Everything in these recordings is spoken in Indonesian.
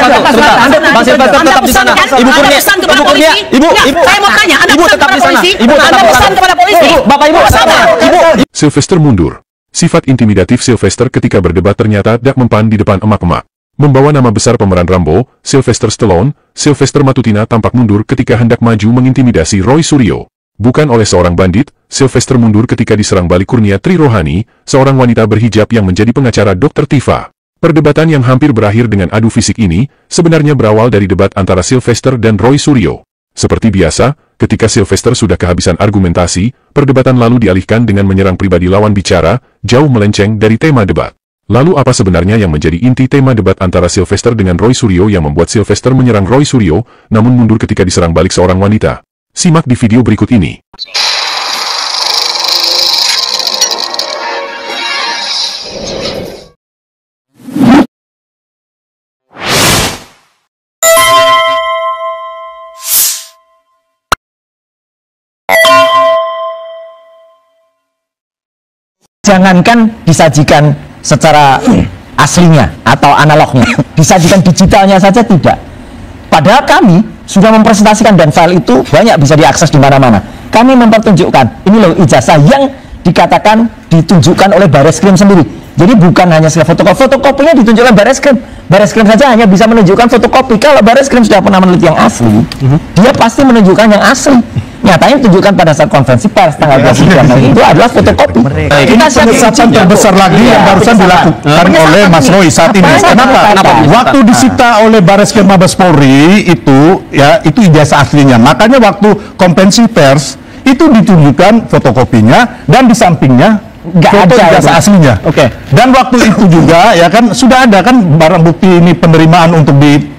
Bang Silvester tetap di sana. Ibu Kurnia, Ibu, saya mau tanya, Ibu tetap di sana. Ibu tetap pesan kepada polisi. Bapak Ibu, Ibu. Sylvester mundur. Sifat intimidatif Sylvester ketika berdebat ternyata tak mempan di depan emak-emak. Membawa nama besar pemeran Rambo, Sylvester Stallone, Sylvester Matutina tampak mundur ketika hendak maju mengintimidasi Roy Suryo. Bukan oleh seorang bandit, Sylvester mundur ketika diserang balik Kurnia Tri Rohani, seorang wanita berhijab yang menjadi pengacara Dr. Tifa. Perdebatan yang hampir berakhir dengan adu fisik ini, sebenarnya berawal dari debat antara Sylvester dan Roy Suryo. Seperti biasa, ketika Sylvester sudah kehabisan argumentasi, perdebatan lalu dialihkan dengan menyerang pribadi lawan bicara, jauh melenceng dari tema debat. Lalu apa sebenarnya yang menjadi inti tema debat antara Sylvester dengan Roy Suryo yang membuat Sylvester menyerang Roy Suryo, namun mundur ketika diserang balik seorang wanita? Simak di video berikut ini. Jangankan disajikan secara aslinya atau analognya, disajikan digitalnya saja tidak. Padahal kami sudah mempresentasikan dan file itu banyak bisa diakses di mana-mana. Kami mempertunjukkan, ini loh ijazah yang dikatakan ditunjukkan oleh Bareskrim sendiri. Jadi bukan hanya sekedar fotokopi, fotokopinya ditunjukkan Bareskrim. Bareskrim saja hanya bisa menunjukkan fotokopi. Kalau Bareskrim sudah pernah meneliti yang asli, dia pasti menunjukkan yang asli. Nyatanya tunjukkan pada saat konferensi pers tanggal 23 Mei itu adalah fotokopi. Ini penyesatan terbesar lagi yang barusan dilakukan oleh Mas Roy saat ini. Kenapa? Waktu disita oleh Bareskrim Mabes Polri itu, ya itu ijazah aslinya. Makanya waktu konferensi pers itu ditunjukkan fotokopinya dan di sampingnya nggak ada ijazah aslinya. Oke. Dan waktu itu juga ya kan sudah ada kan barang bukti ini penerimaan untuk di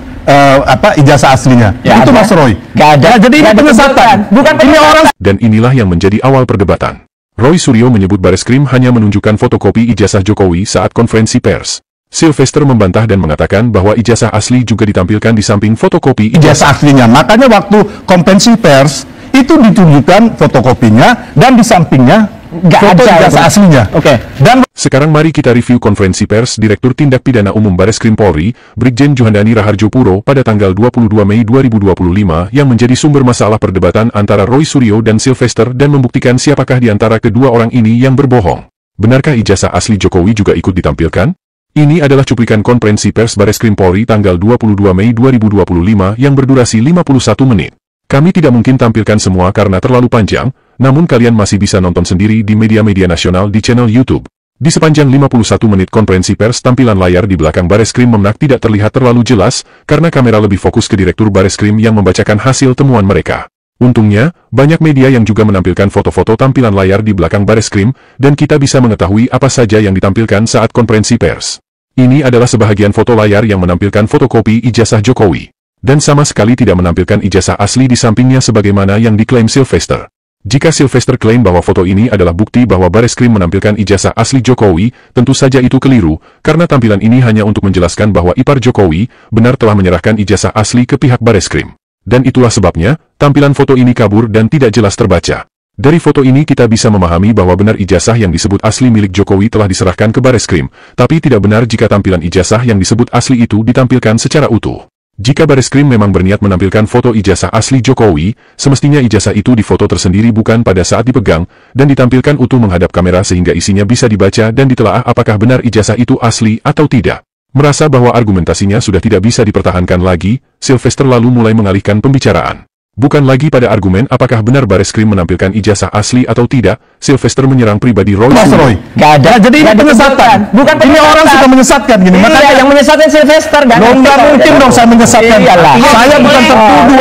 ijazah aslinya. Ya, itu Mas Roy. Gak ada. Jadi ini penyesatan. Bukan ini orang. Dan inilah yang menjadi awal perdebatan. Roy Suryo menyebut Bareskrim hanya menunjukkan fotokopi ijazah Jokowi saat konferensi pers. Sylvester membantah dan mengatakan bahwa ijazah asli juga ditampilkan di samping fotokopi ijazah aslinya. Makanya waktu konferensi pers itu ditunjukkan fotokopinya dan di sampingnya nggak ada ijazah aslinya. Oke. Dan sekarang mari kita review konferensi pers Direktur Tindak Pidana Umum Bareskrim Polri, Brigjen Juhandani Raharjo Puro pada tanggal 22 Mei 2025 yang menjadi sumber masalah perdebatan antara Roy Suryo dan Sylvester dan membuktikan siapakah di antara kedua orang ini yang berbohong. Benarkah ijazah asli Jokowi juga ikut ditampilkan? Ini adalah cuplikan konferensi pers Bareskrim Polri tanggal 22 Mei 2025 yang berdurasi 51 menit. Kami tidak mungkin tampilkan semua karena terlalu panjang, namun kalian masih bisa nonton sendiri di media-media nasional di channel YouTube. Di sepanjang 51 menit konferensi pers, tampilan layar di belakang Bareskrim Menak tidak terlihat terlalu jelas, karena kamera lebih fokus ke Direktur Bareskrim yang membacakan hasil temuan mereka. Untungnya, banyak media yang juga menampilkan foto-foto tampilan layar di belakang Bareskrim, dan kita bisa mengetahui apa saja yang ditampilkan saat konferensi pers. Ini adalah sebahagian foto layar yang menampilkan fotokopi ijazah Jokowi. Dan sama sekali tidak menampilkan ijazah asli di sampingnya sebagaimana yang diklaim Sylvester. Jika Sylvester klaim bahwa foto ini adalah bukti bahwa Bareskrim menampilkan ijazah asli Jokowi, tentu saja itu keliru, karena tampilan ini hanya untuk menjelaskan bahwa ipar Jokowi benar telah menyerahkan ijazah asli ke pihak Bareskrim. Dan itulah sebabnya, tampilan foto ini kabur dan tidak jelas terbaca. Dari foto ini kita bisa memahami bahwa benar ijazah yang disebut asli milik Jokowi telah diserahkan ke Bareskrim, tapi tidak benar jika tampilan ijazah yang disebut asli itu ditampilkan secara utuh. Jika Bareskrim memang berniat menampilkan foto ijazah asli Jokowi, semestinya ijazah itu difoto tersendiri bukan pada saat dipegang, dan ditampilkan utuh menghadap kamera sehingga isinya bisa dibaca dan ditelaah apakah benar ijazah itu asli atau tidak. Merasa bahwa argumentasinya sudah tidak bisa dipertahankan lagi, Sylvester lalu mulai mengalihkan pembicaraan. Bukan lagi pada argumen apakah benar Bareskrim menampilkan ijazah asli atau tidak, Sylvester menyerang pribadi Roy. Mas Roy, nggak ada. Jadi ini penyesatan. Bukan ini orang suka menyesatkan gini. Makanya yang menyesatkan Sylvester. Nggak mungkin dong saya menyesatkan. Saya bukan tertuduh.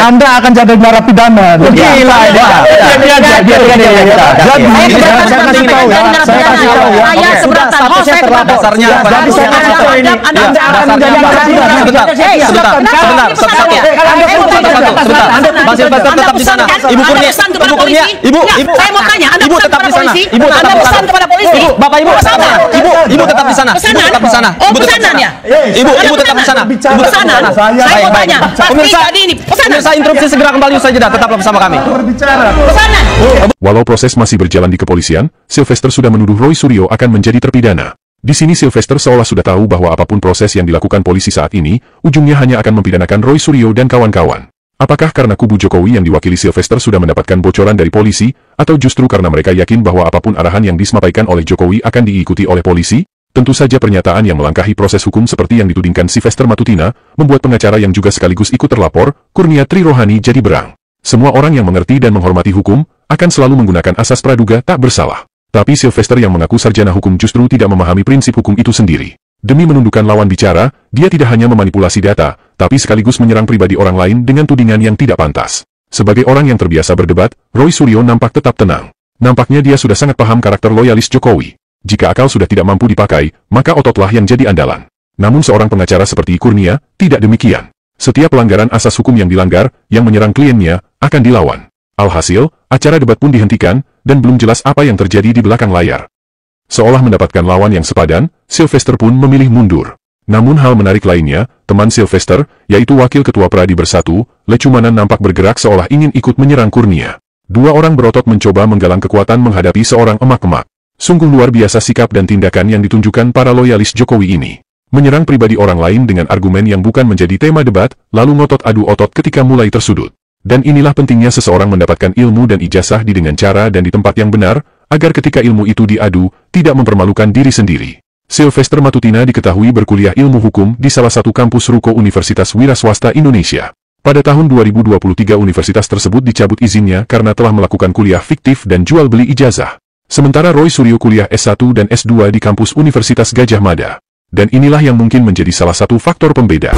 Anda akan jadi narapidana. Gila. Jadi saya kasih tahu ya. Saya seberatan. Saya dasarnya apa? Bang Silvester tetap di sana. Ibu Kurnia, Ibu, saya mau tanya, Ibu tetap di sana. Ibu tetap pesan kepada polisi. Bapak Ibu, Ibu tetap di sana. Ibu tetap di sana. Oh, pesanan ya? Ibu tetap di sana. Ibu tetap di sana. Saya mau tanya. Pemirsa interupsi segera kembali usai jeda, tetaplah bersama kami. Pesanan. Walau proses masih berjalan di kepolisian, Sylvester sudah menuduh Roy Suryo akan menjadi terpidana. Di sini Sylvester seolah sudah tahu bahwa apapun proses yang dilakukan polisi saat ini, ujungnya hanya akan mempidanakan Roy Suryo dan kawan-kawan. Apakah karena kubu Jokowi yang diwakili Sylvester sudah mendapatkan bocoran dari polisi, atau justru karena mereka yakin bahwa apapun arahan yang disampaikan oleh Jokowi akan diikuti oleh polisi? Tentu saja pernyataan yang melangkahi proses hukum seperti yang ditudingkan Sylvester Matutina, membuat pengacara yang juga sekaligus ikut terlapor, Kurnia Tri Rohani jadi berang. Semua orang yang mengerti dan menghormati hukum, akan selalu menggunakan asas praduga tak bersalah. Tapi Sylvester yang mengaku sarjana hukum justru tidak memahami prinsip hukum itu sendiri. Demi menundukkan lawan bicara, dia tidak hanya memanipulasi data, tapi sekaligus menyerang pribadi orang lain dengan tudingan yang tidak pantas. Sebagai orang yang terbiasa berdebat, Roy Suryo nampak tetap tenang. Nampaknya dia sudah sangat paham karakter loyalis Jokowi. Jika akal sudah tidak mampu dipakai, maka ototlah yang jadi andalan. Namun seorang pengacara seperti Kurnia, tidak demikian. Setiap pelanggaran asas hukum yang dilanggar, yang menyerang kliennya, akan dilawan. Alhasil, acara debat pun dihentikan, dan belum jelas apa yang terjadi di belakang layar. Seolah mendapatkan lawan yang sepadan, Sylvester pun memilih mundur. Namun hal menarik lainnya, teman Sylvester, yaitu Wakil Ketua Pradi Bersatu, Lecumanan nampak bergerak seolah ingin ikut menyerang Kurnia. Dua orang berotot mencoba menggalang kekuatan menghadapi seorang emak-emak. Sungguh luar biasa sikap dan tindakan yang ditunjukkan para loyalis Jokowi ini. Menyerang pribadi orang lain dengan argumen yang bukan menjadi tema debat, lalu ngotot adu otot ketika mulai tersudut. Dan inilah pentingnya seseorang mendapatkan ilmu dan ijazah dengan cara dan di tempat yang benar, agar ketika ilmu itu diadu, tidak mempermalukan diri sendiri. Sylvester Matutina diketahui berkuliah ilmu hukum di salah satu kampus Ruko Universitas Wira Swasta Indonesia. Pada tahun 2023 universitas tersebut dicabut izinnya karena telah melakukan kuliah fiktif dan jual beli ijazah. Sementara Roy Suryo kuliah S1 dan S2 di kampus Universitas Gajah Mada. Dan inilah yang mungkin menjadi salah satu faktor pembeda.